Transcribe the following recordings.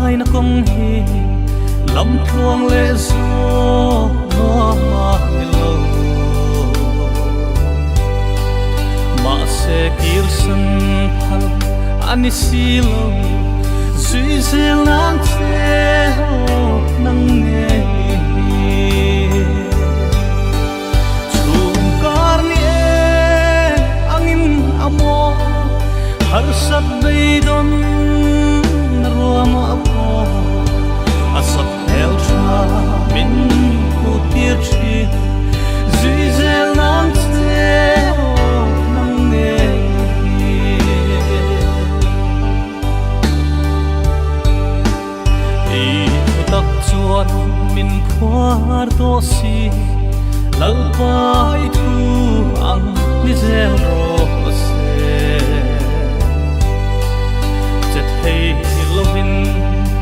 lai na kong hi lam thuang le zo ma lo ma se kirsan phal ani silo zui zel nang te ho nang ne chung kar ni angin amo har sab dei don ruama apo asap el tra min ku tir chi zui zel nang te ho nang ne i tak chuan min phuar to si lalpai thu ang ni zel ro lovin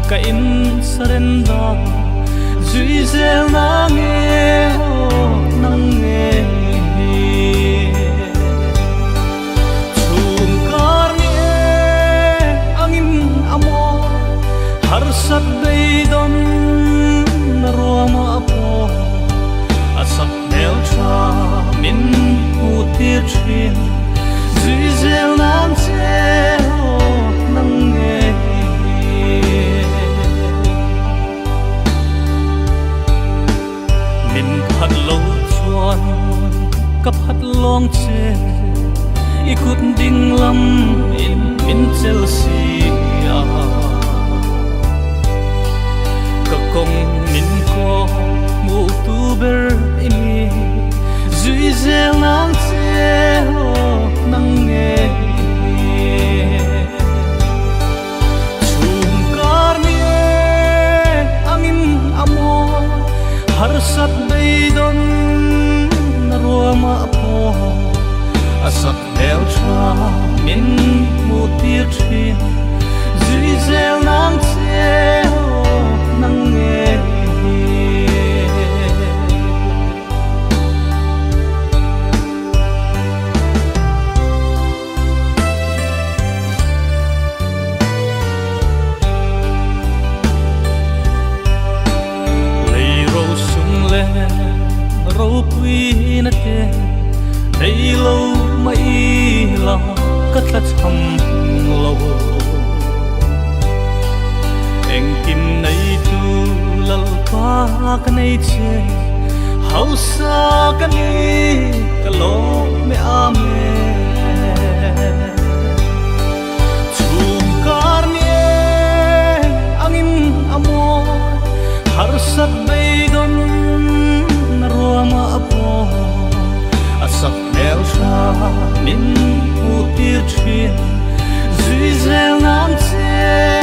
ka in surrender zui zel na nge ho nang nge chung kar ni angin amo har sat dei don na roma apo asap mel tra min u tir chin zui zel nan che ho nang ngeพัดลงชวนกับพัดลองเชอีกุดดิ่งลำอินเจลซีก็คงมินก็มูตูเบอร์อินีซุยเซลนังเซโลนังเงชุมการเนอังอินอโมhar sat dei don ruama apo asap el tra min mu tir thin zui zel nang che ho nang nge ro pui na te dei lo mai la ka tla cham lo eng kim nei tu lal pa ka nei che hau sa ka ni ka lo me ame chum kar ni angin amo har sat bei don ruama apo asap el tra min u tir chin zui zel nam che